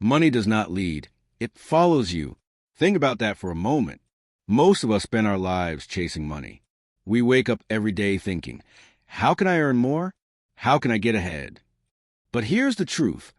Money does not lead. It follows you. Think about that for a moment. Most of us spend our lives chasing money. We wake up every day thinking, how can I earn more? How can I get ahead? But here's the truth.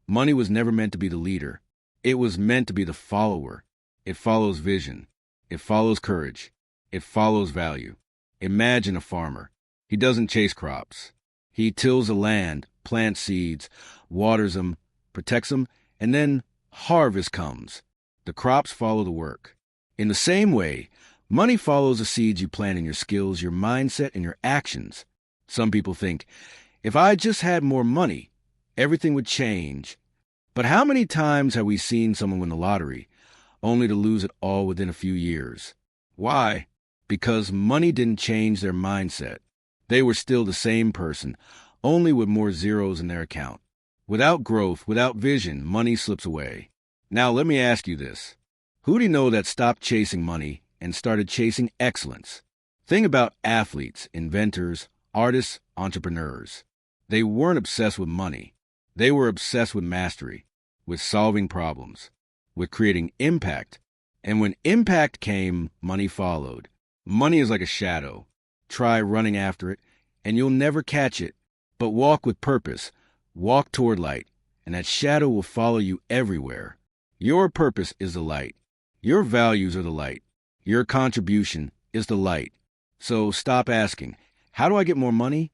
Money was never meant to be the leader. It was meant to be the follower. It follows vision. It follows courage. It follows value. Imagine a farmer. He doesn't chase crops. He tills the land, plants seeds, waters them, protects them, and then harvest comes. The crops follow the work. In the same way, money follows the seeds you plant in your skills, your mindset, and your actions. Some people think, if I just had more money, everything would change. But how many times have we seen someone win the lottery, only to lose it all within a few years? Why? Because money didn't change their mindset. They were still the same person, only with more zeros in their account. Without growth, without vision, money slips away. Now let me ask you this. Who do you know that stopped chasing money and started chasing excellence? Think about athletes, inventors, artists, entrepreneurs. They weren't obsessed with money. They were obsessed with mastery, with solving problems, with creating impact. And when impact came, money followed. Money is like a shadow. Try running after it, and you'll never catch it. But walk with purpose. Walk toward light, and that shadow will follow you everywhere. Your purpose is the light. Your values are the light. Your contribution is the light. So stop asking, how do I get more money?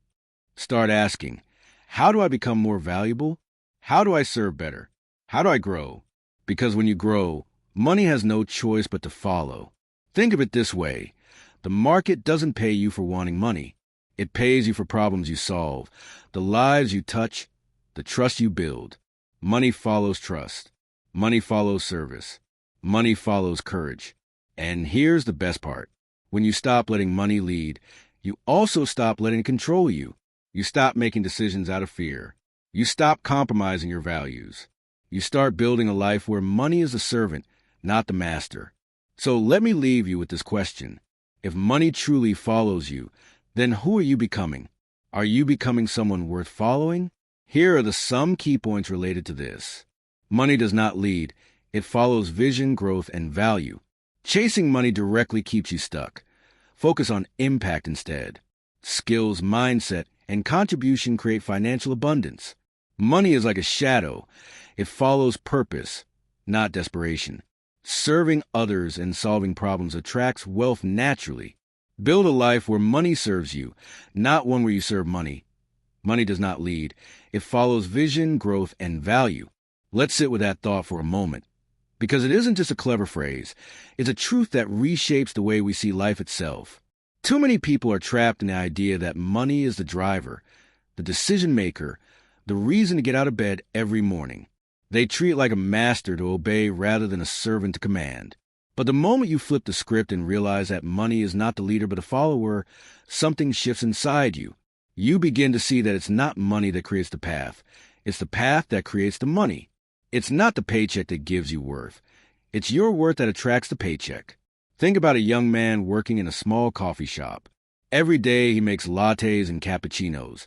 Start asking, how do I become more valuable? How do I serve better? How do I grow? Because when you grow, money has no choice but to follow. Think of it this way. The market doesn't pay you for wanting money. It pays you for problems you solve, the lives you touch, the trust you build. Money follows trust. Money follows service. Money follows courage. And here's the best part. When you stop letting money lead, you also stop letting it control you. You stop making decisions out of fear. You stop compromising your values. You start building a life where money is the servant, not the master. So let me leave you with this question. If money truly follows you, then who are you becoming? Are you becoming someone worth following? Here are some key points related to this. Money does not lead. It follows vision, growth, and value. Chasing money directly keeps you stuck. Focus on impact instead. Skills, mindset, and contribution create financial abundance. Money is like a shadow. It follows purpose, not desperation. Serving others and solving problems attracts wealth naturally. Build a life where money serves you, not one where you serve money. Money does not lead. It follows vision, growth, and value. Let's sit with that thought for a moment. Because it isn't just a clever phrase. It's a truth that reshapes the way we see life itself. Too many people are trapped in the idea that money is the driver, the decision maker, the reason to get out of bed every morning. They treat it like a master to obey rather than a servant to command. But the moment you flip the script and realize that money is not the leader but a follower, something shifts inside you. You begin to see that it's not money that creates the path. It's the path that creates the money. It's not the paycheck that gives you worth. It's your worth that attracts the paycheck. Think about a young man working in a small coffee shop. Every day he makes lattes and cappuccinos,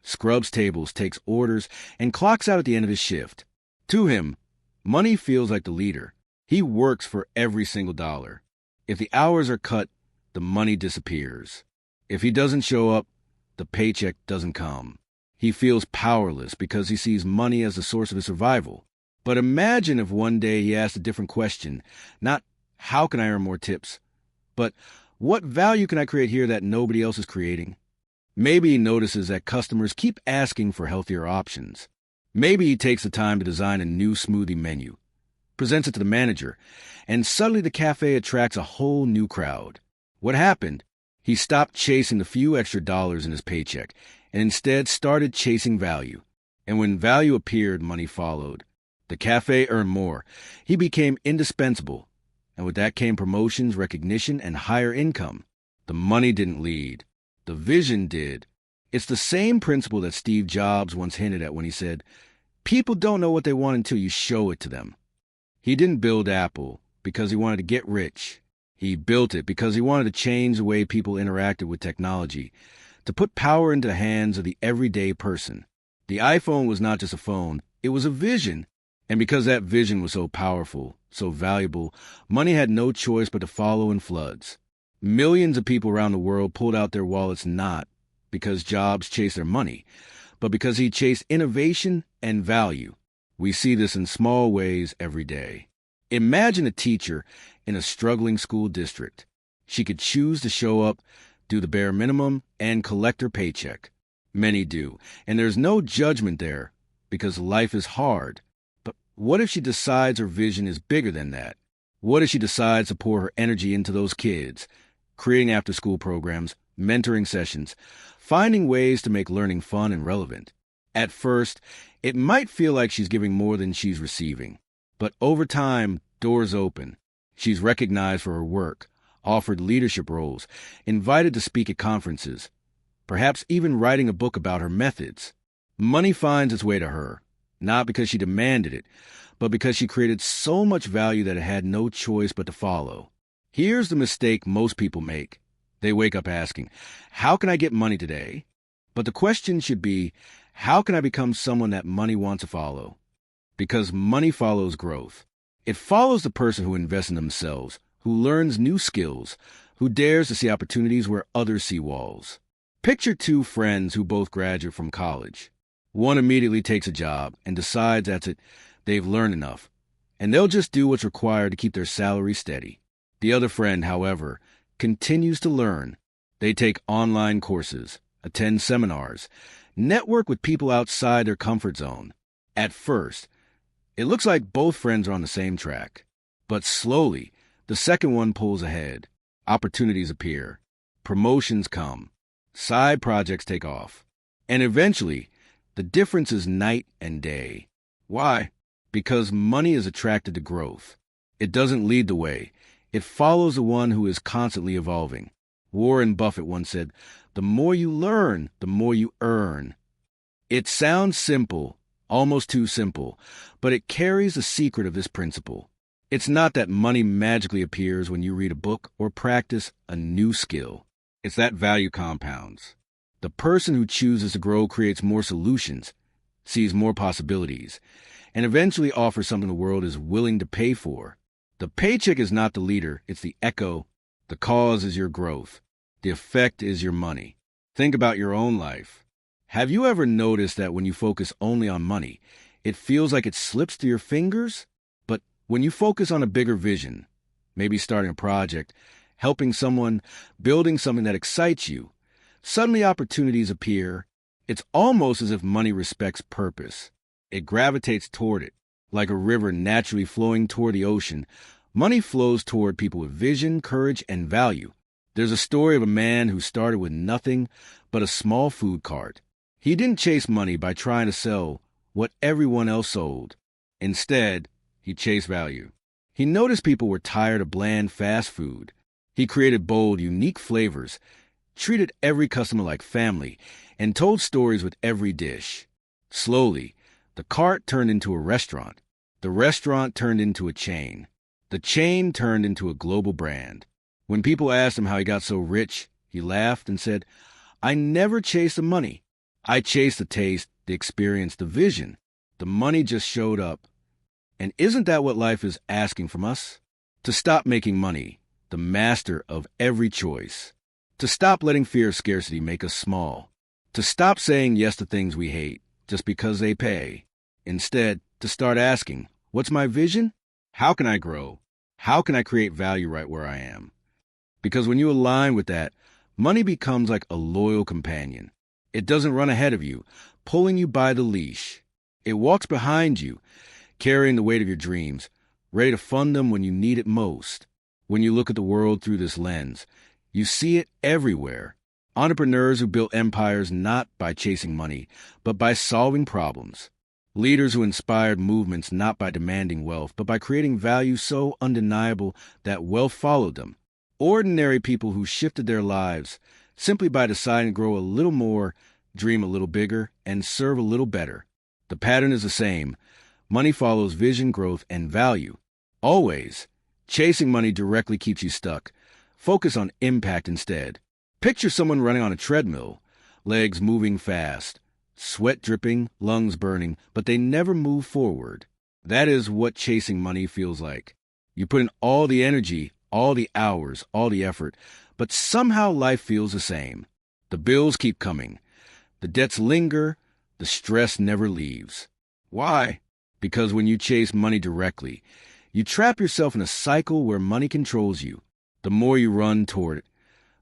scrubs tables, takes orders, and clocks out at the end of his shift. To him, money feels like the leader. He works for every single dollar. If the hours are cut, the money disappears. If he doesn't show up, the paycheck doesn't come. He feels powerless because he sees money as the source of his survival. But imagine if one day he asked a different question, not how can I earn more tips, but what value can I create here that nobody else is creating? Maybe he notices that customers keep asking for healthier options. Maybe he takes the time to design a new smoothie menu, presents it to the manager, and suddenly the cafe attracts a whole new crowd. What happened? He stopped chasing the few extra dollars in his paycheck and instead started chasing value. And when value appeared, money followed. The cafe earned more. He became indispensable. And with that came promotions, recognition, and higher income. The money didn't lead. The vision did. It's the same principle that Steve Jobs once hinted at when he said, "People don't know what they want until you show it to them." He didn't build Apple because he wanted to get rich. He built it because he wanted to change the way people interacted with technology, to put power into the hands of the everyday person. The iPhone was not just a phone, it was a vision. And because that vision was so powerful, so valuable, money had no choice but to follow in floods. Millions of people around the world pulled out their wallets not because Jobs chased their money, but because he chased innovation and value. We see this in small ways every day. Imagine a teacher in a struggling school district. She could choose to show up, do the bare minimum, and collect her paycheck. Many do, and there's no judgment there because life is hard. But what if she decides her vision is bigger than that? What if she decides to pour her energy into those kids, creating after-school programs, mentoring sessions, finding ways to make learning fun and relevant? At first, it might feel like she's giving more than she's receiving. But over time, doors open. She's recognized for her work, offered leadership roles, invited to speak at conferences, perhaps even writing a book about her methods. Money finds its way to her, not because she demanded it, but because she created so much value that it had no choice but to follow. Here's the mistake most people make. They wake up asking, how can I get money today? But the question should be, how can I become someone that money wants to follow? Because money follows growth. It follows the person who invests in themselves, who learns new skills, who dares to see opportunities where others see walls. Picture two friends who both graduate from college. One immediately takes a job and decides that's it, they've learned enough, and they'll just do what's required to keep their salary steady. The other friend, however, continues to learn. They take online courses, attend seminars, network with people outside their comfort zone. At first, it looks like both friends are on the same track. But slowly, the second one pulls ahead. Opportunities appear. Promotions come. Side projects take off. And eventually, the difference is night and day. Why? Because money is attracted to growth. It doesn't lead the way. It follows the one who is constantly evolving. Warren Buffett once said, "The more you learn, the more you earn." It sounds simple, almost too simple, but it carries the secret of this principle. It's not that money magically appears when you read a book or practice a new skill. It's that value compounds. The person who chooses to grow creates more solutions, sees more possibilities, and eventually offers something the world is willing to pay for. The paycheck is not the leader, it's the echo. The cause is your growth. The effect is your money. Think about your own life. Have you ever noticed that when you focus only on money, it feels like it slips through your fingers? But when you focus on a bigger vision, maybe starting a project, helping someone, building something that excites you, suddenly opportunities appear. It's almost as if money respects purpose. It gravitates toward it. Like a river naturally flowing toward the ocean, money flows toward people with vision, courage, and value. There's a story of a man who started with nothing but a small food cart. He didn't chase money by trying to sell what everyone else sold. Instead, he chased value. He noticed people were tired of bland fast food. He created bold, unique flavors, treated every customer like family, and told stories with every dish. Slowly, the cart turned into a restaurant. The restaurant turned into a chain. The chain turned into a global brand. When people asked him how he got so rich, he laughed and said, "I never chased the money. I chased the taste, the experience, the vision. The money just showed up." And isn't that what life is asking from us? To stop making money the master of every choice. To stop letting fear of scarcity make us small. To stop saying yes to things we hate just because they pay. Instead, to start asking, what's my vision? How can I grow? How can I create value right where I am? Because when you align with that, money becomes like a loyal companion. It doesn't run ahead of you, pulling you by the leash. It walks behind you, carrying the weight of your dreams, ready to fund them when you need it most. When you look at the world through this lens, you see it everywhere. Entrepreneurs who built empires not by chasing money, but by solving problems. Leaders who inspired movements not by demanding wealth, but by creating value so undeniable that wealth followed them. Ordinary people who shifted their lives simply by deciding to grow a little more, dream a little bigger, and serve a little better. The pattern is the same. Money follows vision, growth, and value. Always. Chasing money directly keeps you stuck. Focus on impact instead. Picture someone running on a treadmill, legs moving fast, sweat dripping, lungs burning, but they never move forward. That is what chasing money feels like. You put in all the energy, all the hours, all the effort, but somehow life feels the same. The bills keep coming. The debts linger. The stress never leaves. Why? Because when you chase money directly, you trap yourself in a cycle where money controls you. The more you run toward it,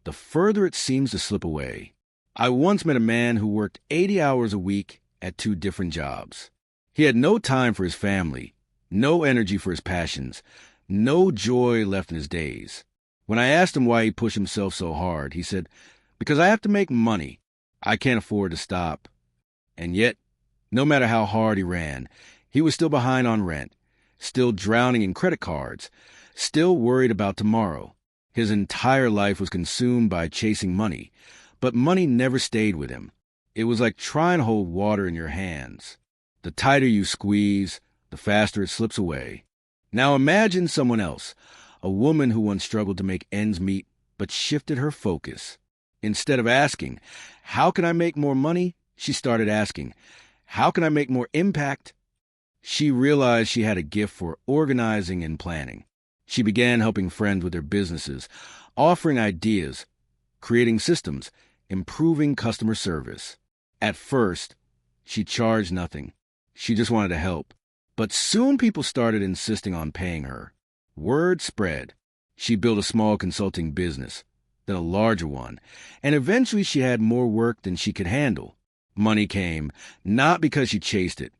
the further it seems to slip away. I once met a man who worked 80 hours a week at 2 different jobs. He had no time for his family, no energy for his passions, no joy left in his days. When I asked him why he pushed himself so hard, he said, "Because I have to make money. I can't afford to stop." And yet, no matter how hard he ran, he was still behind on rent, still drowning in credit cards, still worried about tomorrow. His entire life was consumed by chasing money, but money never stayed with him. It was like trying to hold water in your hands. The tighter you squeeze, the faster it slips away. Now imagine someone else, a woman who once struggled to make ends meet but shifted her focus. Instead of asking, "How can I make more money?" she started asking, "How can I make more impact?" She realized she had a gift for organizing and planning. She began helping friends with their businesses, offering ideas, creating systems, improving customer service. At first, she charged nothing. She just wanted to help. But soon people started insisting on paying her. Word spread. She built a small consulting business, then a larger one, and eventually she had more work than she could handle. Money came, not because she chased it,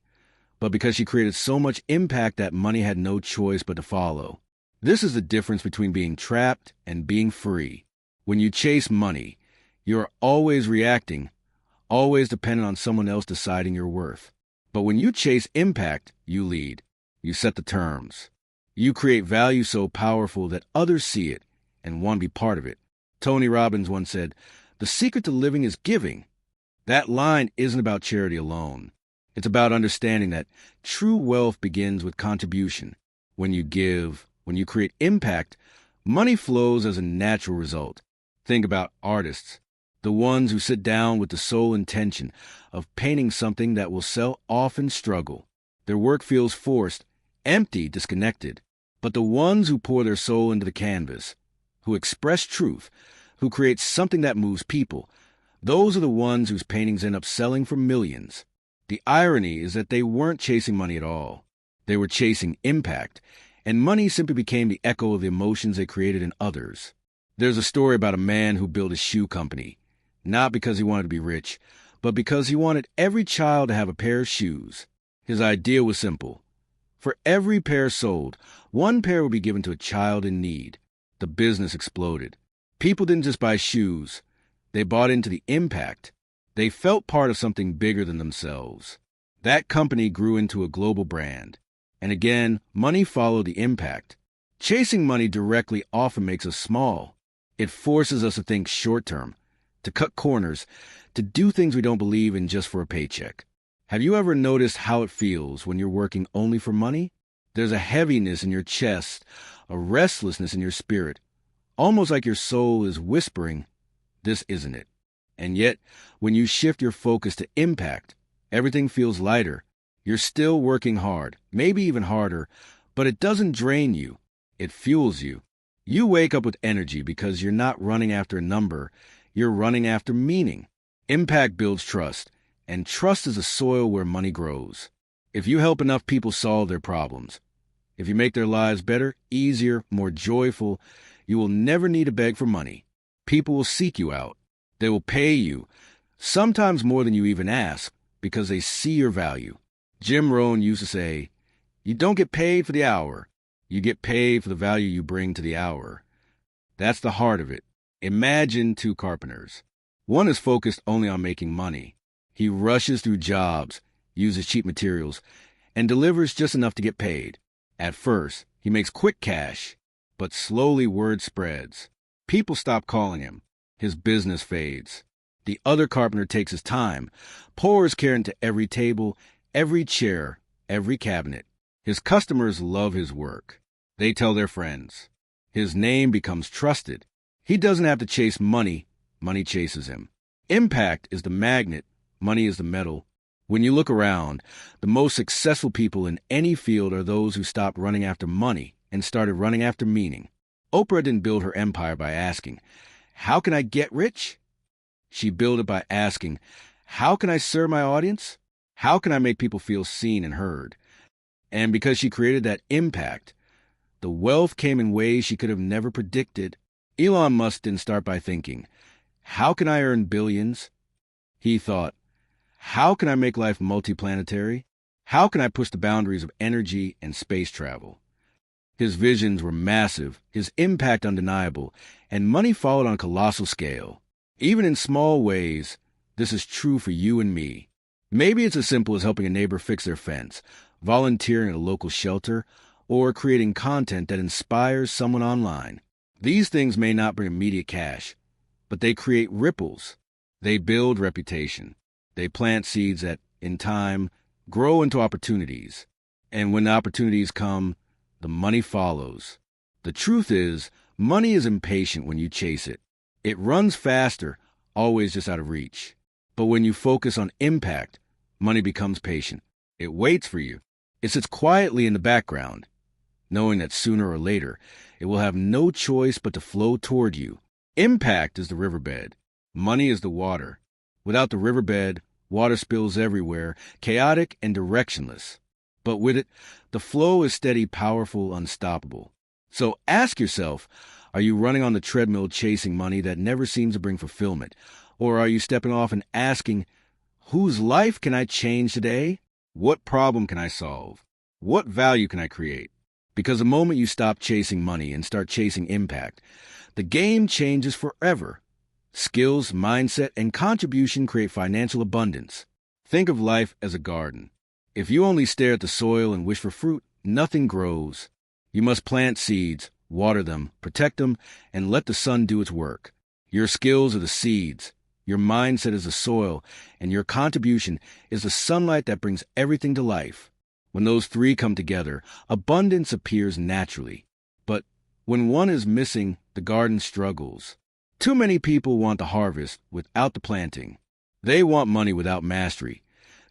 but because she created so much impact that money had no choice but to follow. This is the difference between being trapped and being free. When you chase money, you are always reacting, always dependent on someone else deciding your worth. But when you chase impact, you lead. You set the terms. You create value so powerful that others see it and want to be part of it. Tony Robbins once said, "The secret to living is giving." That line isn't about charity alone. It's about understanding that true wealth begins with contribution. When you give, when you create impact, money flows as a natural result. Think about artists, the ones who sit down with the sole intention of painting something that will sell often struggle. Their work feels forced, empty, disconnected. But the ones who pour their soul into the canvas, who express truth, who create something that moves people, those are the ones whose paintings end up selling for millions. The irony is that they weren't chasing money at all. They were chasing impact, and money simply became the echo of the emotions they created in others. There's a story about a man who built a shoe company, not because he wanted to be rich, but because he wanted every child to have a pair of shoes. His idea was simple. For every pair sold, 1 pair would be given to a child in need. The business exploded. People didn't just buy shoes. They bought into the impact. They felt part of something bigger than themselves. That company grew into a global brand. And again, money followed the impact. Chasing money directly often makes us small. It forces us to think short-term, to cut corners, to do things we don't believe in just for a paycheck. Have you ever noticed how it feels when you're working only for money? There's a heaviness in your chest, a restlessness in your spirit, almost like your soul is whispering, "This isn't it." And yet, when you shift your focus to impact, everything feels lighter. You're still working hard, maybe even harder, but it doesn't drain you. It fuels you. You wake up with energy because you're not running after a number, you're running after meaning. Impact builds trust, and trust is the soil where money grows. If you help enough people solve their problems, if you make their lives better, easier, more joyful, you will never need to beg for money. People will seek you out. They will pay you, sometimes more than you even ask, because they see your value. Jim Rohn used to say, "You don't get paid for the hour. You get paid for the value you bring to the hour." That's the heart of it. Imagine 2 carpenters. One is focused only on making money. He rushes through jobs, uses cheap materials, and delivers just enough to get paid. At first, he makes quick cash, but slowly word spreads. People stop calling him. His business fades. The other carpenter takes his time, pours care into every table, every chair, every cabinet. His customers love his work. They tell their friends. His name becomes trusted. He doesn't have to chase money. Money chases him. Impact is the magnet. Money is the metal. When you look around, the most successful people in any field are those who stopped running after money and started running after meaning. Oprah didn't build her empire by asking, "How can I get rich?" She built it by asking, "How can I serve my audience? How can I make people feel seen and heard?" And because she created that impact, the wealth came in ways she could have never predicted. Elon Musk didn't start by thinking, "How can I earn billions?" He thought, "How can I make life multiplanetary? How can I push the boundaries of energy and space travel?" His visions were massive, his impact undeniable, and money followed on a colossal scale. Even in small ways, this is true for you and me. Maybe it's as simple as helping a neighbor fix their fence, volunteering at a local shelter, or creating content that inspires someone online. These things may not bring immediate cash, but they create ripples. They build reputation. They plant seeds that, in time, grow into opportunities. And when the opportunities come, the money follows. The truth is, money is impatient when you chase it. It runs faster, always just out of reach. But when you focus on impact, money becomes patient. It waits for you. It sits quietly in the background, knowing that sooner or later, it will have no choice but to flow toward you. Impact is the riverbed. Money is the water. Without the riverbed, water spills everywhere, chaotic and directionless. But with it, the flow is steady, powerful, unstoppable. So ask yourself, are you running on the treadmill chasing money that never seems to bring fulfillment? Or are you stepping off and asking, whose life can I change today? What problem can I solve? What value can I create? Because the moment you stop chasing money and start chasing impact, the game changes forever. Skills, mindset, and contribution create financial abundance. Think of life as a garden. If you only stare at the soil and wish for fruit, nothing grows. You must plant seeds, water them, protect them, and let the sun do its work. Your skills are the seeds, your mindset is the soil, and your contribution is the sunlight that brings everything to life. When those three come together, abundance appears naturally. But when one is missing, the garden struggles. Too many people want the harvest without the planting. They want money without mastery,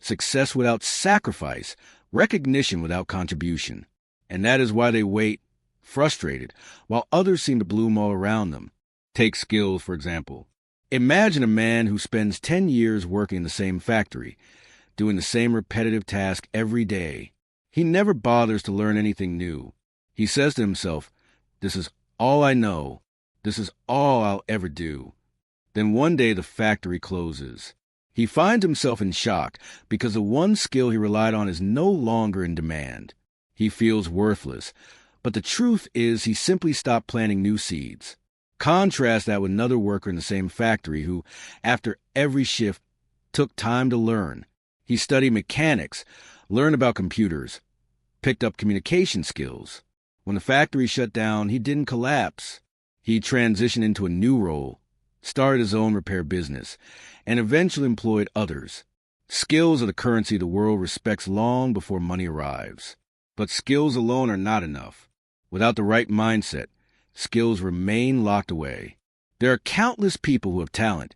success without sacrifice, recognition without contribution. And that is why they wait, frustrated, while others seem to bloom all around them. Take skills, for example. Imagine a man who spends 10 years working in the same factory, doing the same repetitive task every day. He never bothers to learn anything new. He says to himself, "This is all I know. This is all I'll ever do." Then one day the factory closes. He finds himself in shock because the one skill he relied on is no longer in demand. He feels worthless, but the truth is he simply stopped planting new seeds. Contrast that with another worker in the same factory who, after every shift, took time to learn. He studied mechanics, learned about computers, picked up communication skills. When the factory shut down, he didn't collapse. He transitioned into a new role, started his own repair business, and eventually employed others. Skills are the currency the world respects long before money arrives. But skills alone are not enough. Without the right mindset, skills remain locked away. There are countless people who have talent,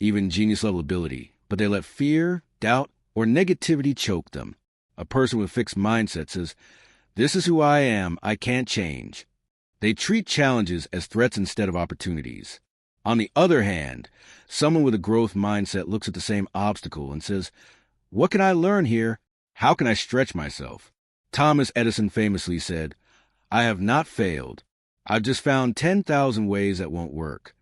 even genius-level ability, but they let fear, doubt, or negativity choke them. A person with a fixed mindset says, "This is who I am, I can't change." They treat challenges as threats instead of opportunities. On the other hand, someone with a growth mindset looks at the same obstacle and says, "What can I learn here? How can I stretch myself?" Thomas Edison famously said, "I have not failed. I've just found 10,000 ways that won't work."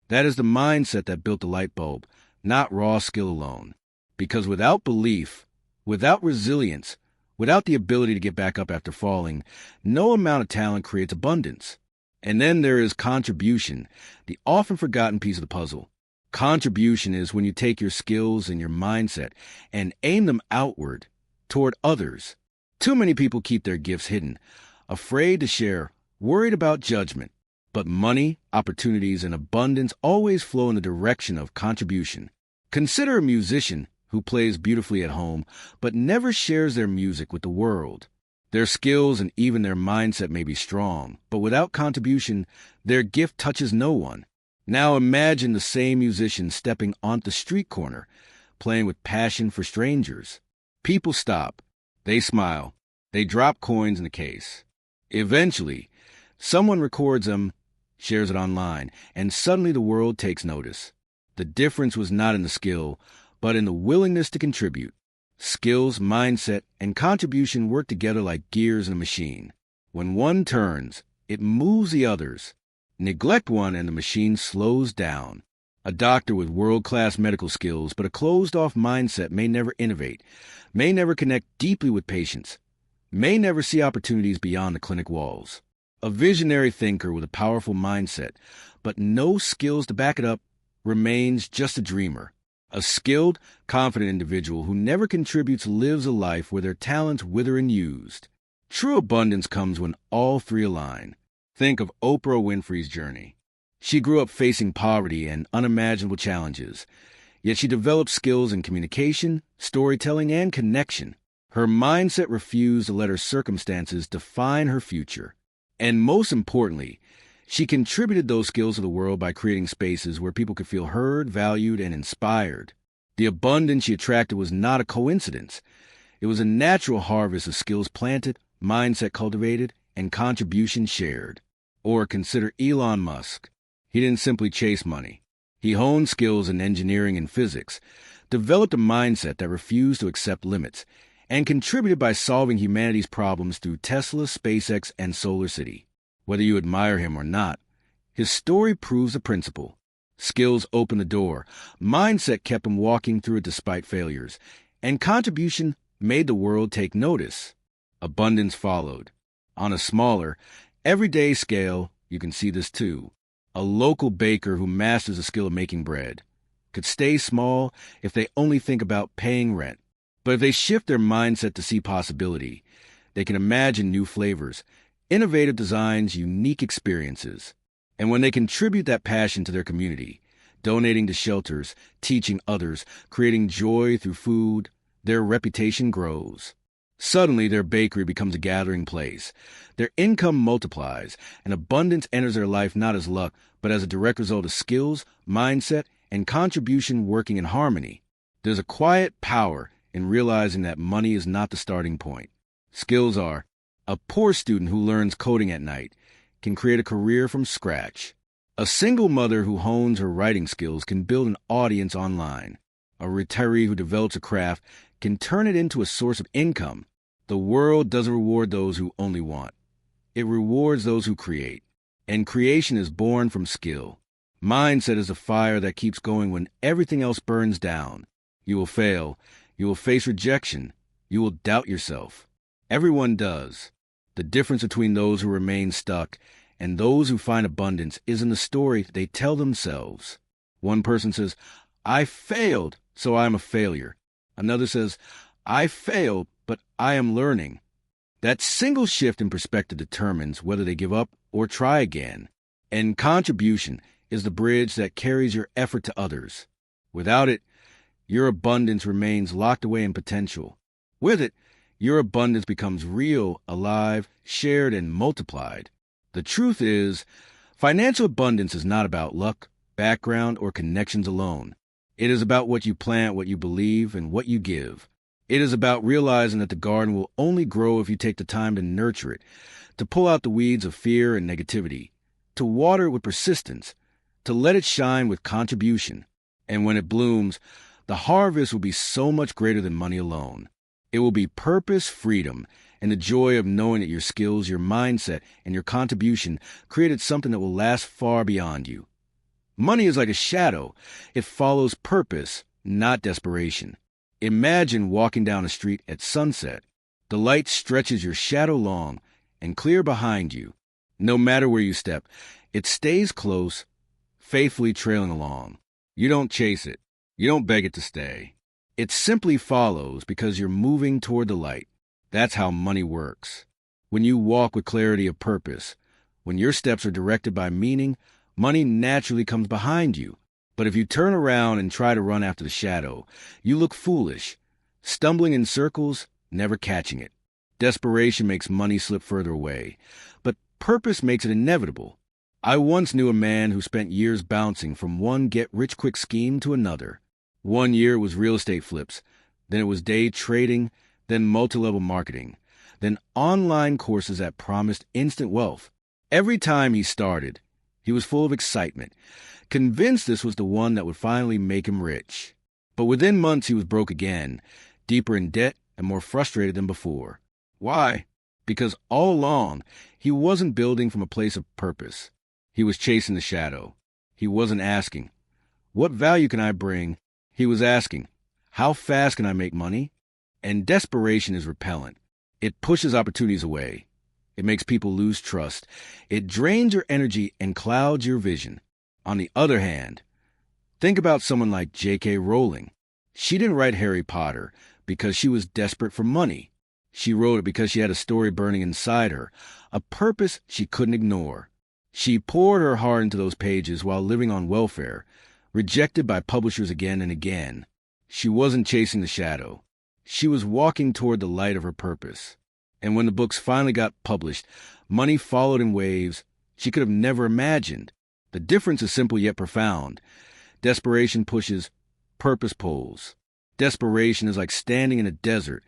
That is the mindset that built the light bulb, not raw skill alone. Because without belief, without resilience, without the ability to get back up after falling, no amount of talent creates abundance. And then there is contribution, the often forgotten piece of the puzzle. Contribution is when you take your skills and your mindset and aim them outward, toward others. Too many people keep their gifts hidden, afraid to share, worried about judgment. But money, opportunities, and abundance always flow in the direction of contribution. Consider a musician who plays beautifully at home, but never shares their music with the world. Their skills and even their mindset may be strong, but without contribution, their gift touches no one. Now imagine the same musician stepping onto the street corner, playing with passion for strangers. People stop. They smile. They drop coins in the case. Eventually, someone records them, shares it online, and suddenly the world takes notice. The difference was not in the skill, but in the willingness to contribute. Skills, mindset, and contribution work together like gears in a machine. When one turns, it moves the others. Neglect one and the machine slows down. A doctor with world-class medical skills but a closed-off mindset may never innovate, may never connect deeply with patients, may never see opportunities beyond the clinic walls. A visionary thinker with a powerful mindset, but no skills to back it up, remains just a dreamer. A skilled, confident individual who never contributes lives a life where their talents wither unused. True abundance comes when all three align. Think of Oprah Winfrey's journey. She grew up facing poverty and unimaginable challenges, yet she developed skills in communication, storytelling, and connection. Her mindset refused to let her circumstances define her future. And most importantly, she contributed those skills to the world by creating spaces where people could feel heard, valued, and inspired. The abundance she attracted was not a coincidence. It was a natural harvest of skills planted, mindset cultivated, and contribution shared. Or consider Elon Musk. He didn't simply chase money. He honed skills in engineering and physics, developed a mindset that refused to accept limits, and contributed by solving humanity's problems through Tesla, SpaceX, and Solar City. Whether you admire him or not, his story proves a principle. Skills opened the door, mindset kept him walking through it despite failures, and contribution made the world take notice. Abundance followed. On a smaller, everyday scale, you can see this too. A local baker who masters the skill of making bread could stay small if they only think about paying rent. But if they shift their mindset to see possibility, they can imagine new flavors, innovative designs, unique experiences. And when they contribute that passion to their community, donating to shelters, teaching others, creating joy through food, their reputation grows. Suddenly, their bakery becomes a gathering place. Their income multiplies, and abundance enters their life not as luck, but as a direct result of skills, mindset, and contribution working in harmony. There's a quiet power in realizing that money is not the starting point. Skills are. A poor student who learns coding at night can create a career from scratch. A single mother who hones her writing skills can build an audience online. A retiree who develops a craft can turn it into a source of income. The world doesn't reward those who only want. It rewards those who create. And creation is born from skill. Mindset is a fire that keeps going when everything else burns down. You will fail. You will face rejection. You will doubt yourself. Everyone does. The difference between those who remain stuck and those who find abundance is in the story they tell themselves. One person says, "I failed, so I am a failure." Another says, "I failed, but I am learning." That single shift in perspective determines whether they give up or try again. And contribution is the bridge that carries your effort to others. Without it, your abundance remains locked away in potential. With it, your abundance becomes real, alive, shared, and multiplied. The truth is, financial abundance is not about luck, background, or connections alone. It is about what you plant, what you believe, and what you give. It is about realizing that the garden will only grow if you take the time to nurture it, to pull out the weeds of fear and negativity, to water it with persistence, to let it shine with contribution. And when it blooms, the harvest will be so much greater than money alone. It will be purpose, freedom, and the joy of knowing that your skills, your mindset, and your contribution created something that will last far beyond you. Money is like a shadow. It follows purpose, not desperation. Imagine walking down a street at sunset. The light stretches your shadow long and clear behind you. No matter where you step, it stays close, faithfully trailing along. You don't chase it. You don't beg it to stay. It simply follows because you're moving toward the light. That's how money works. When you walk with clarity of purpose, when your steps are directed by meaning, money naturally comes behind you. But if you turn around and try to run after the shadow, you look foolish, stumbling in circles, never catching it. Desperation makes money slip further away, but purpose makes it inevitable. I once knew a man who spent years bouncing from one get-rich-quick scheme to another. One year it was real estate flips, then it was day trading, then multi-level marketing, then online courses that promised instant wealth. Every time he started, he was full of excitement, convinced this was the one that would finally make him rich. But within months he was broke again, deeper in debt and more frustrated than before. Why? Because all along, he wasn't building from a place of purpose. He was chasing the shadow. He wasn't asking, what value can I bring? He was asking, how fast can I make money? And desperation is repellent. It pushes opportunities away. It makes people lose trust. It drains your energy and clouds your vision. On the other hand, think about someone like J.K. Rowling. She didn't write Harry Potter because she was desperate for money. She wrote it because she had a story burning inside her, a purpose she couldn't ignore. She poured her heart into those pages while living on welfare, rejected by publishers again and again. She wasn't chasing the shadow. She was walking toward the light of her purpose. And when the books finally got published, money followed in waves she could have never imagined. The difference is simple yet profound. Desperation pushes, purpose pulls. Desperation is like standing in a desert,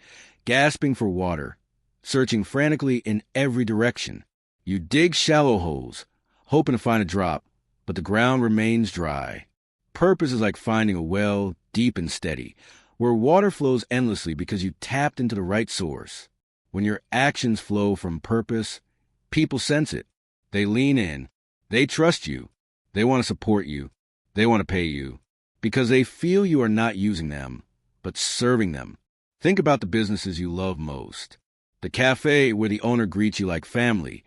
gasping for water, searching frantically in every direction. You dig shallow holes, hoping to find a drop, but the ground remains dry. Purpose is like finding a well, deep and steady, where water flows endlessly because you tapped into the right source. When your actions flow from purpose, people sense it. They lean in. They trust you. They want to support you. They want to pay you because they feel you are not using them, but serving them. Think about the businesses you love most. The cafe where the owner greets you like family.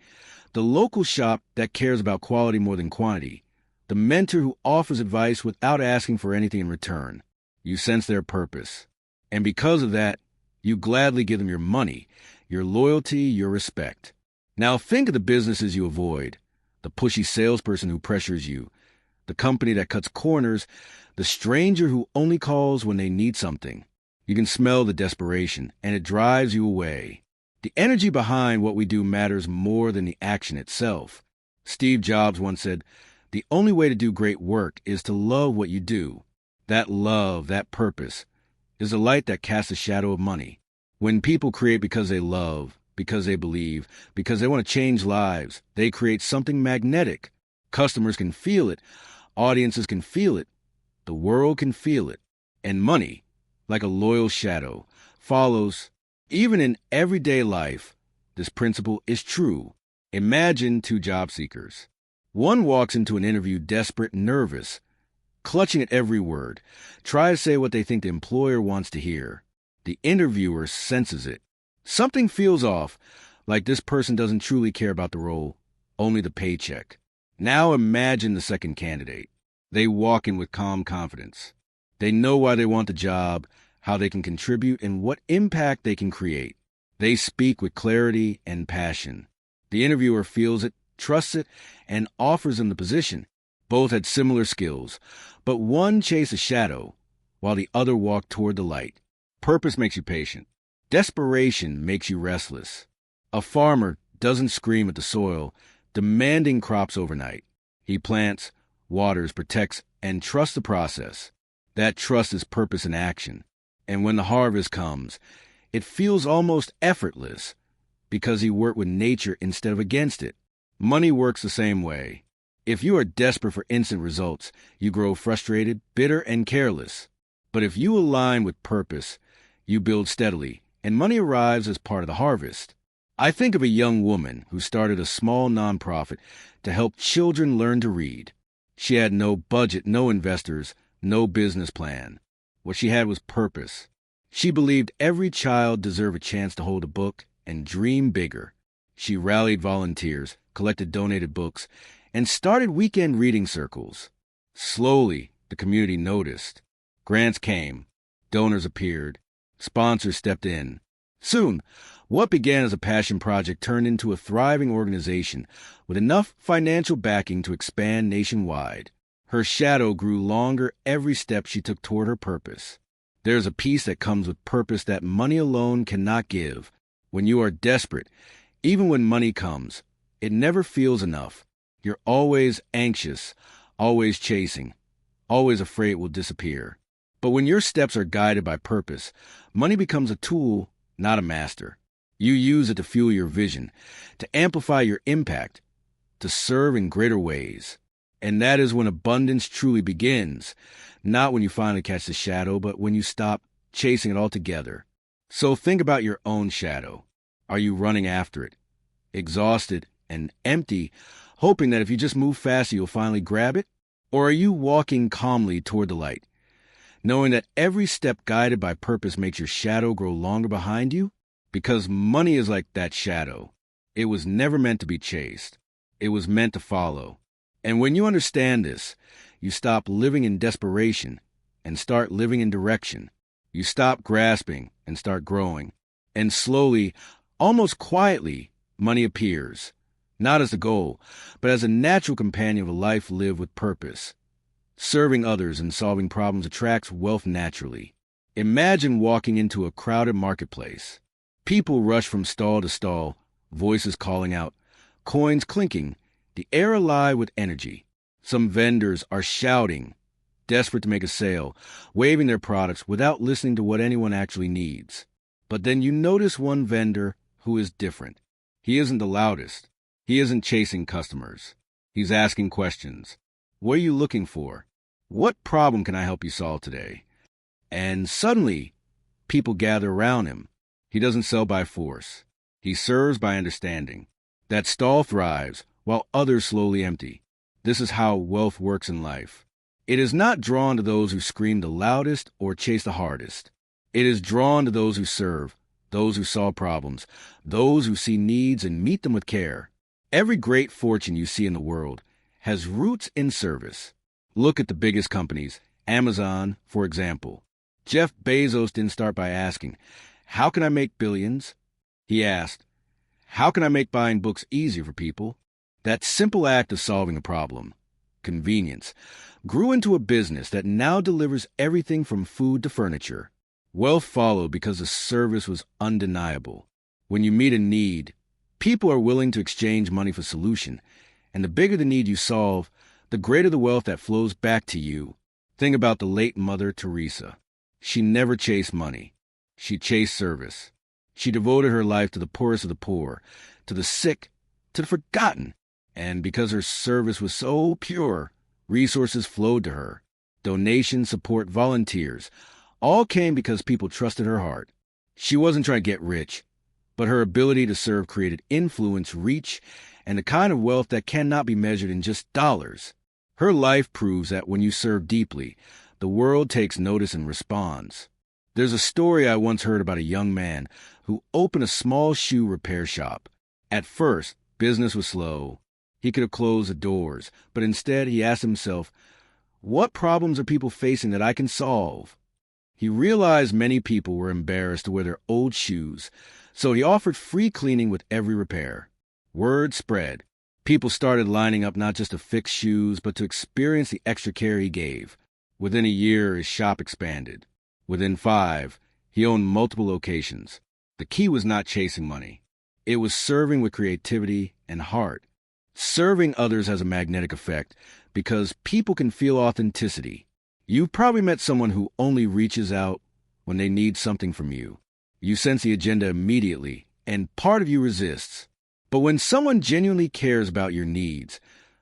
The local shop that cares about quality more than quantity. The mentor who offers advice without asking for anything in return. You sense their purpose. And because of that, you gladly give them your money, your loyalty, your respect. Now think of the businesses you avoid. The pushy salesperson who pressures you. The company that cuts corners. The stranger who only calls when they need something. You can smell the desperation, and it drives you away. The energy behind what we do matters more than the action itself. Steve Jobs once said, the only way to do great work is to love what you do. That love, that purpose, is the light that casts a shadow of money. When people create because they love, because they believe, because they want to change lives, they create something magnetic. Customers can feel it. Audiences can feel it. The world can feel it. And money, like a loyal shadow, follows. Even in everyday life, this principle is true. Imagine two job seekers. One walks into an interview desperate and nervous, clutching at every word, try to say what they think the employer wants to hear. The interviewer senses it. Something feels off, like this person doesn't truly care about the role, only the paycheck. Now imagine the second candidate. They walk in with calm confidence. They know why they want the job, how they can contribute, and what impact they can create. They speak with clarity and passion. The interviewer feels it, trusts it, and offers them the position. Both had similar skills, but one chased a shadow, while the other walked toward the light. Purpose makes you patient. Desperation makes you restless. A farmer doesn't scream at the soil, demanding crops overnight. He plants, waters, protects, and trusts the process. That trust is purpose in action. And when the harvest comes, it feels almost effortless because he worked with nature instead of against it. Money works the same way. If you are desperate for instant results, you grow frustrated, bitter, and careless. But if you align with purpose, you build steadily, and money arrives as part of the harvest. I think of a young woman who started a small nonprofit to help children learn to read. She had no budget, no investors, no business plan. What she had was purpose. She believed every child deserved a chance to hold a book and dream bigger. She rallied volunteers, collected donated books, and started weekend reading circles. Slowly, the community noticed. Grants came. Donors appeared. Sponsors stepped in. Soon, what began as a passion project turned into a thriving organization with enough financial backing to expand nationwide. Her shadow grew longer every step she took toward her purpose. There's a peace that comes with purpose that money alone cannot give. When you are desperate, even when money comes, it never feels enough. You're always anxious, always chasing, always afraid it will disappear. But when your steps are guided by purpose, money becomes a tool, not a master. You use it to fuel your vision, to amplify your impact, to serve in greater ways. And that is when abundance truly begins, not when you finally catch the shadow, but when you stop chasing it altogether. So think about your own shadow. Are you running after it, exhausted and empty, hoping that if you just move faster, you'll finally grab it? Or are you walking calmly toward the light, knowing that every step guided by purpose makes your shadow grow longer behind you? Because money is like that shadow. It was never meant to be chased. It was meant to follow. And when you understand this, you stop living in desperation and start living in direction. You stop grasping and start growing. And slowly, almost quietly, money appears, not as the goal, but as a natural companion of a life lived with purpose. Serving others and solving problems attracts wealth naturally. Imagine walking into a crowded marketplace. People rush from stall to stall, voices calling out, coins clinking, the air alive with energy. Some vendors are shouting, desperate to make a sale, waving their products without listening to what anyone actually needs. But then you notice one vendor who is different. He isn't the loudest. He isn't chasing customers. He's asking questions. What are you looking for? What problem can I help you solve today? And suddenly, people gather around him. He doesn't sell by force. He serves by understanding. That stall thrives, while others slowly empty. This is how wealth works in life. It is not drawn to those who scream the loudest or chase the hardest. It is drawn to those who serve, those who solve problems, those who see needs and meet them with care. Every great fortune you see in the world has roots in service. Look at the biggest companies, Amazon, for example. Jeff Bezos didn't start by asking, "How can I make billions?" He asked, "How can I make buying books easier for people?" That simple act of solving a problem, convenience, grew into a business that now delivers everything from food to furniture. Wealth followed because the service was undeniable. When you meet a need, people are willing to exchange money for solution, and the bigger the need you solve, the greater the wealth that flows back to you. Think about the late Mother Teresa. She never chased money. She chased service. She devoted her life to the poorest of the poor, to the sick, to the forgotten. And because her service was so pure, resources flowed to her. Donations, support, volunteers, all came because people trusted her heart. She wasn't trying to get rich, but her ability to serve created influence, reach, and the kind of wealth that cannot be measured in just dollars. Her life proves that when you serve deeply, the world takes notice and responds. There's a story I once heard about a young man who opened a small shoe repair shop. At first, business was slow. He could have closed the doors, but instead he asked himself, what problems are people facing that I can solve? He realized many people were embarrassed to wear their old shoes, so he offered free cleaning with every repair. Word spread. People started lining up not just to fix shoes, but to experience the extra care he gave. Within a year, his shop expanded. Within 5, he owned multiple locations. The key was not chasing money. It was serving with creativity and heart. Serving others has a magnetic effect because people can feel authenticity. You've probably met someone who only reaches out when they need something from you. You sense the agenda immediately, and part of you resists. But when someone genuinely cares about your needs,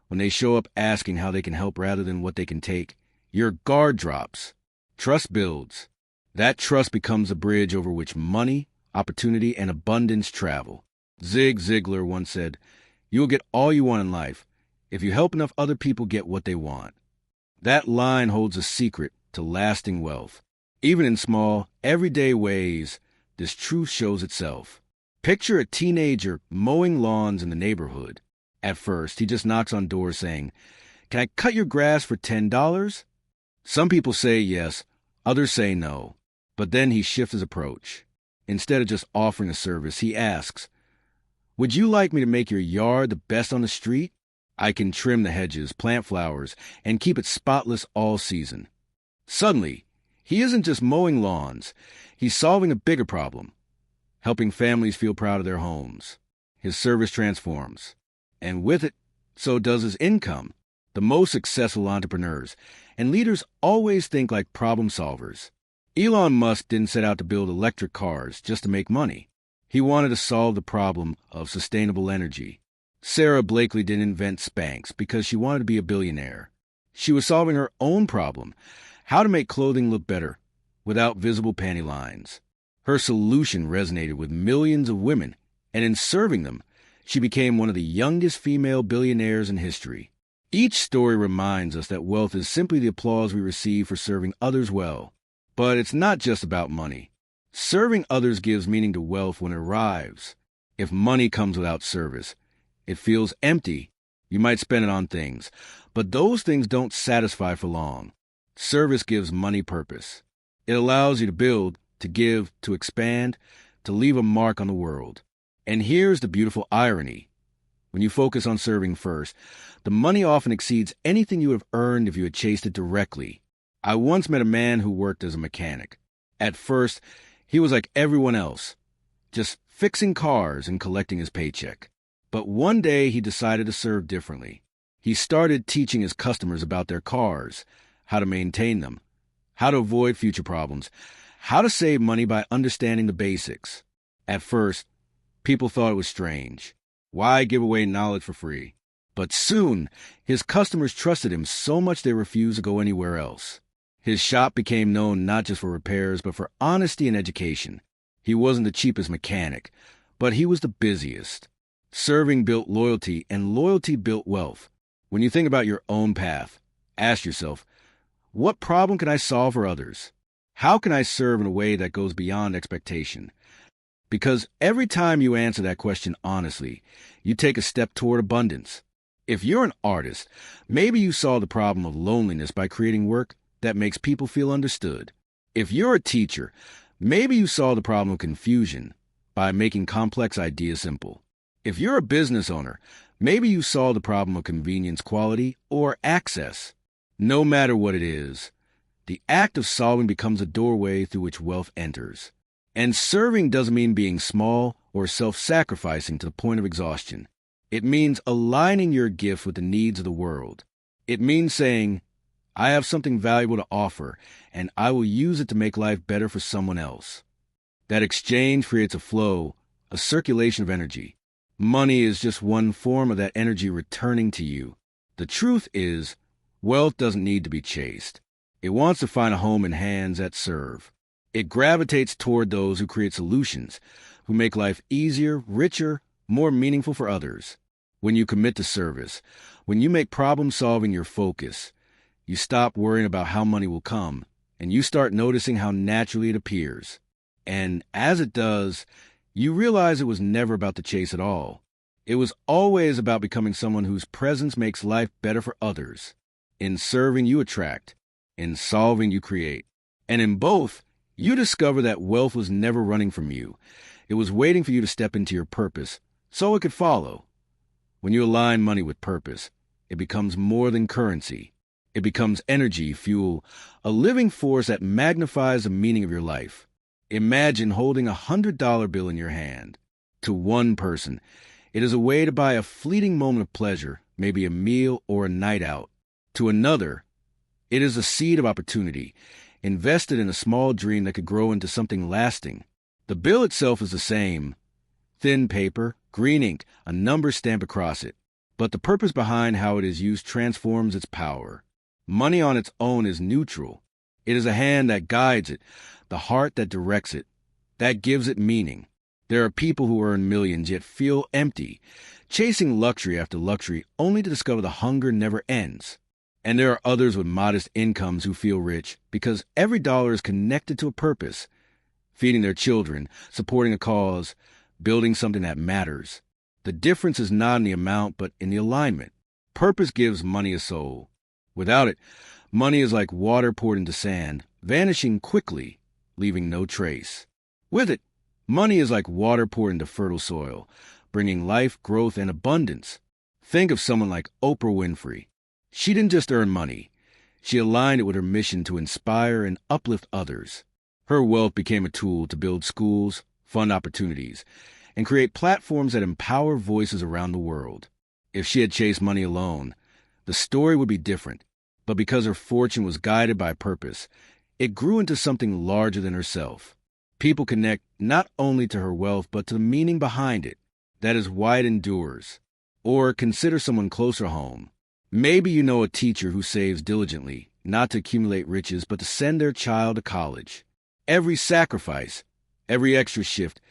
when they show up asking how they can help rather than what they can take, your guard drops. Trust builds. That trust becomes a bridge over which money, opportunity, and abundance travel. Zig Ziglar once said, "You will get all you want in life if you help enough other people get what they want." That line holds a secret to lasting wealth. Even in small, everyday ways, this truth shows itself. Picture a teenager mowing lawns in the neighborhood. At first, he just knocks on doors saying, "Can I cut your grass for $10? Some people say yes, others say no. But then he shifts his approach. Instead of just offering a service, he asks, "Would you like me to make your yard the best on the street? I can trim the hedges, plant flowers, and keep it spotless all season." Suddenly, he isn't just mowing lawns. He's solving a bigger problem, helping families feel proud of their homes. His service transforms. And with it, so does his income. The most successful entrepreneurs and leaders always think like problem solvers. Elon Musk didn't set out to build electric cars just to make money. He wanted to solve the problem of sustainable energy. Sarah Blakely didn't invent Spanx because she wanted to be a billionaire. She was solving her own problem, how to make clothing look better without visible panty lines. Her solution resonated with millions of women, and in serving them, she became one of the youngest female billionaires in history. Each story reminds us that wealth is simply the applause we receive for serving others well. But it's not just about money. Serving others gives meaning to wealth when it arrives. If money comes without service, it feels empty. You might spend it on things, but those things don't satisfy for long. Service gives money purpose. It allows you to build, to give, to expand, to leave a mark on the world. And here's the beautiful irony. When you focus on serving first, the money often exceeds anything you would have earned if you had chased it directly. I once met a man who worked as a mechanic. At first, he was like everyone else, just fixing cars and collecting his paycheck. But one day he decided to serve differently. He started teaching his customers about their cars, how to maintain them, how to avoid future problems, how to save money by understanding the basics. At first, people thought it was strange. Why give away knowledge for free? But soon, his customers trusted him so much they refused to go anywhere else. His shop became known not just for repairs, but for honesty and education. He wasn't the cheapest mechanic, but he was the busiest. Serving built loyalty, and loyalty built wealth. When you think about your own path, ask yourself, what problem can I solve for others? How can I serve in a way that goes beyond expectation? Because every time you answer that question honestly, you take a step toward abundance. If you're an artist, maybe you solve the problem of loneliness by creating work that makes people feel understood. If you're a teacher, maybe you solve the problem of confusion by making complex ideas simple. If you're a business owner, maybe you solve the problem of convenience, quality, or access. No matter what it is, the act of solving becomes a doorway through which wealth enters. And serving doesn't mean being small or self-sacrificing to the point of exhaustion. It means aligning your gift with the needs of the world. It means saying, I have something valuable to offer, and I will use it to make life better for someone else. That exchange creates a flow, a circulation of energy. Money is just one form of that energy returning to you. The truth is, wealth doesn't need to be chased. It wants to find a home in hands that serve. It gravitates toward those who create solutions, who make life easier, richer, more meaningful for others. When you commit to service, when you make problem-solving your focus, you stop worrying about how money will come, and you start noticing how naturally it appears. And as it does, you realize it was never about the chase at all. It was always about becoming someone whose presence makes life better for others. In serving, you attract. In solving, you create. And in both, you discover that wealth was never running from you. It was waiting for you to step into your purpose, so it could follow. When you align money with purpose, it becomes more than currency. It becomes energy, fuel, a living force that magnifies the meaning of your life. Imagine holding $100 bill in your hand. To one person, it is a way to buy a fleeting moment of pleasure, maybe a meal or a night out. To another, it is a seed of opportunity, invested in a small dream that could grow into something lasting. The bill itself is the same. Thin paper, green ink, a number stamped across it. But the purpose behind how it is used transforms its power. Money on its own is neutral. It is a hand that guides it, the heart that directs it, that gives it meaning. There are people who earn millions yet feel empty, chasing luxury after luxury only to discover the hunger never ends. And there are others with modest incomes who feel rich because every dollar is connected to a purpose, feeding their children, supporting a cause, building something that matters. The difference is not in the amount, but in the alignment. Purpose gives money a soul. Without it, money is like water poured into sand, vanishing quickly, leaving no trace. With it, money is like water poured into fertile soil, bringing life, growth, and abundance. Think of someone like Oprah Winfrey. She didn't just earn money. She aligned it with her mission to inspire and uplift others. Her wealth became a tool to build schools, fund opportunities, and create platforms that empower voices around the world. If she had chased money alone, the story would be different. But because her fortune was guided by purpose, it grew into something larger than herself. People connect not only to her wealth, but to the meaning behind it. That is why it endures. Or consider someone closer home. Maybe you know a teacher who saves diligently, not to accumulate riches, but to send their child to college. Every sacrifice, every extra shift,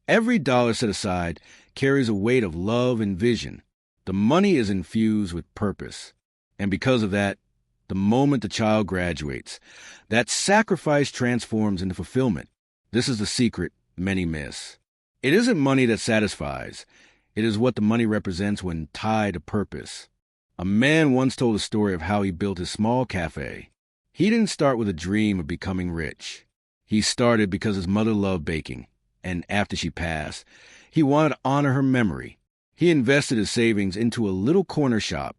every dollar set aside carries a weight of love and vision. The money is infused with purpose. And because of that, the moment the child graduates, that sacrifice transforms into fulfillment. This is the secret many miss. It isn't money that satisfies. It is what the money represents when tied to purpose. A man once told a story of how he built his small cafe. He didn't start with a dream of becoming rich. He started because his mother loved baking, and after she passed, he wanted to honor her memory. He invested his savings into a little corner shop,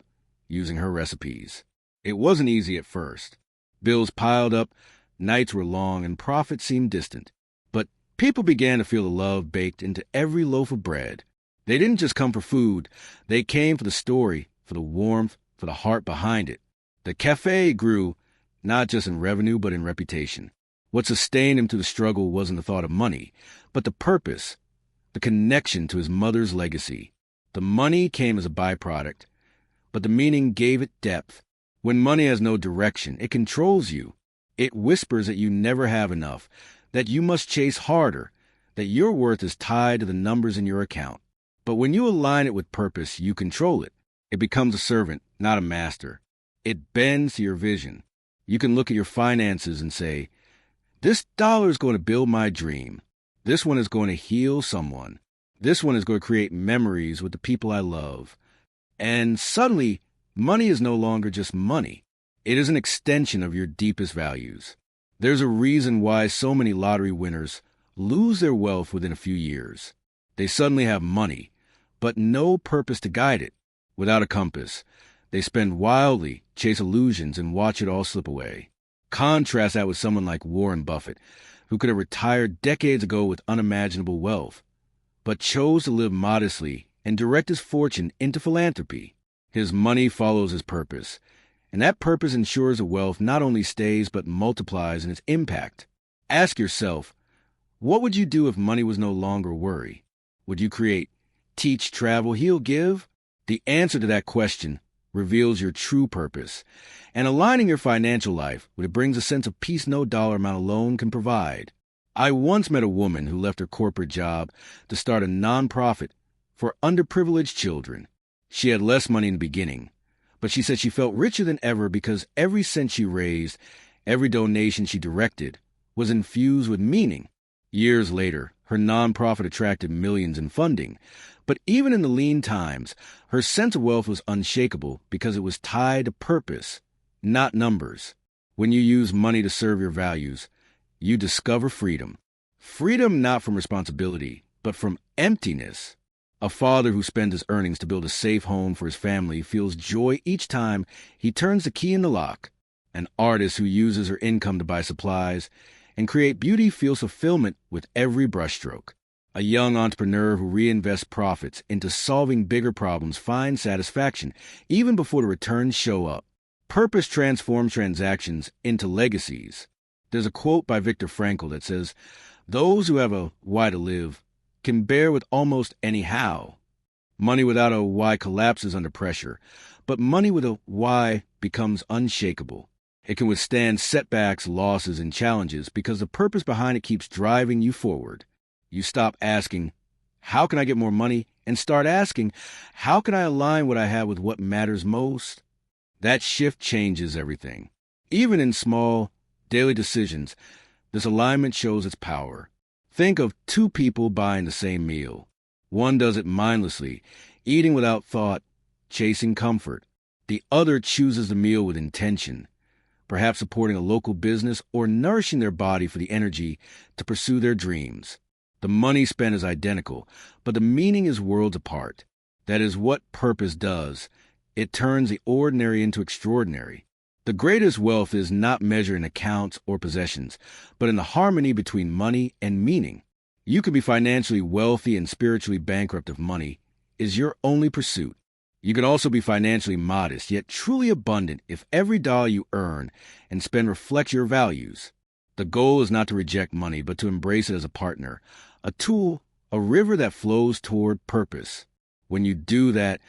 using her recipes. It wasn't easy at first. Bills piled up, nights were long, and profits seemed distant. But people began to feel the love baked into every loaf of bread. They didn't just come for food. They came for the story, for the warmth, for the heart behind it. The cafe grew, not just in revenue, but in reputation. What sustained him through the struggle wasn't the thought of money, but the purpose, the connection to his mother's legacy. The money came as a byproduct, but the meaning gave it depth. When money has no direction, it controls you. It whispers that you never have enough, that you must chase harder, that your worth is tied to the numbers in your account. But when you align it with purpose, you control it. It becomes a servant, not a master. It bends to your vision. You can look at your finances and say, this dollar is going to build my dream. This one is going to heal someone. This one is going to create memories with the people I love. And suddenly, money is no longer just money. It is an extension of your deepest values. There's a reason why so many lottery winners lose their wealth within a few years. They suddenly have money, but no purpose to guide it. Without a compass, they spend wildly, chase illusions, and watch it all slip away. Contrast that with someone like Warren Buffett, who could have retired decades ago with unimaginable wealth, but chose to live modestly and direct his fortune into philanthropy. His money follows his purpose, and that purpose ensures the wealth not only stays but multiplies in its impact. Ask yourself, what would you do if money was no longer a worry? Would you create teach, travel, heal, give? The answer to that question reveals your true purpose, and aligning your financial life with it brings a sense of peace no dollar amount alone can provide. I once met a woman who left her corporate job to start a nonprofit for underprivileged children. She had less money in the beginning, but she said she felt richer than ever because every cent she raised, every donation she directed, was infused with meaning. Years later, her nonprofit attracted millions in funding, but even in the lean times, her sense of wealth was unshakable because it was tied to purpose, not numbers. When you use money to serve your values, you discover freedom. Freedom not from responsibility, but from emptiness. A father who spends his earnings to build a safe home for his family feels joy each time he turns the key in the lock. An artist who uses her income to buy supplies and create beauty feels fulfillment with every brushstroke. A young entrepreneur who reinvests profits into solving bigger problems finds satisfaction even before the returns show up. Purpose transforms transactions into legacies. There's a quote by Viktor Frankl that says, "Those who have a why to live can bear with almost any how." Money without a why collapses under pressure, but money with a why becomes unshakable. It can withstand setbacks, losses, and challenges because the purpose behind it keeps driving you forward. You stop asking, how can I get more money? And start asking, how can I align what I have with what matters most? That shift changes everything. Even in small, daily decisions, this alignment shows its power. Think of two people buying the same meal. One does it mindlessly, eating without thought, chasing comfort. The other chooses the meal with intention, perhaps supporting a local business or nourishing their body for the energy to pursue their dreams. The money spent is identical, but the meaning is worlds apart. That is what purpose does. It turns the ordinary into extraordinary. The greatest wealth is not measured in accounts or possessions, but in the harmony between money and meaning. You can be financially wealthy and spiritually bankrupt if money is your only pursuit. You can also be financially modest, yet truly abundant if every dollar you earn and spend reflects your values. The goal is not to reject money, but to embrace it as a partner, a tool, a river that flows toward purpose. When you do that,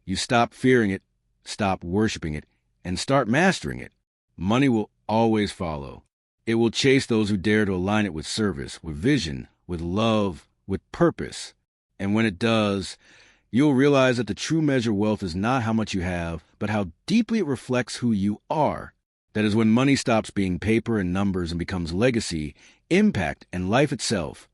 you stop fearing it, stop worshiping it, and start mastering it. Money will always follow. It will chase those who dare to align it with service, with vision, with love, with purpose. And when it does, you'll realize that the true measure of wealth is not how much you have, but how deeply it reflects who you are. That is when money stops being paper and numbers and becomes legacy, impact, and life itself.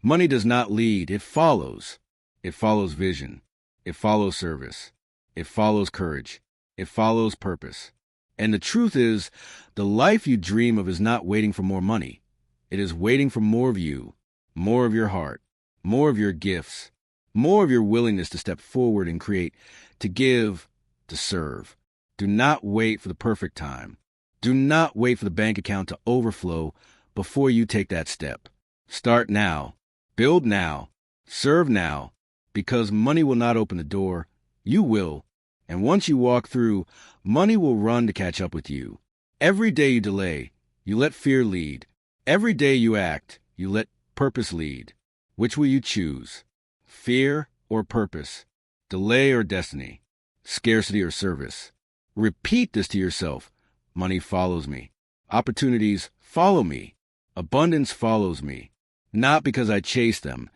Money does not lead, it follows. It follows vision. It follows service. It follows courage. It follows purpose. And the truth is, the life you dream of is not waiting for more money. It is waiting for more of you, more of your heart, more of your gifts, more of your willingness to step forward and create, to give, to serve. Do not wait for the perfect time. Do not wait for the bank account to overflow before you take that step. Start now. Build now. Serve now. Because money will not open the door. You will. And once you walk through, money will run to catch up with you. Every day you delay, you let fear lead. Every day you act, you let purpose lead. Which will you choose? Fear or purpose? Delay or destiny? Scarcity or service? Repeat this to yourself. Money follows me. Opportunities follow me. Abundance follows me. Not because I chase them,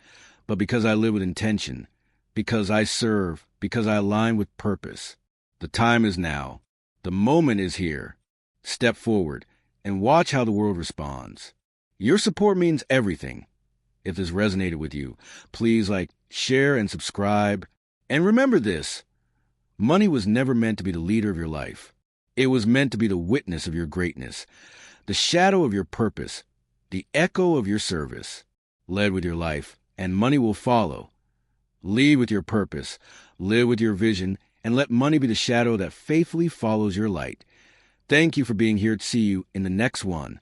but because I live with intention. Because I serve, because I align with purpose. The time is now. The moment is here. Step forward and watch how the world responds. Your support means everything. If this resonated with you, please share, and subscribe. And remember this, money was never meant to be the leader of your life. It was meant to be the witness of your greatness, the shadow of your purpose, the echo of your service. Lead with your life, and money will follow. Lead with your purpose, live with your vision, and let money be the shadow that faithfully follows your light. Thank you for being here. See you in the next one.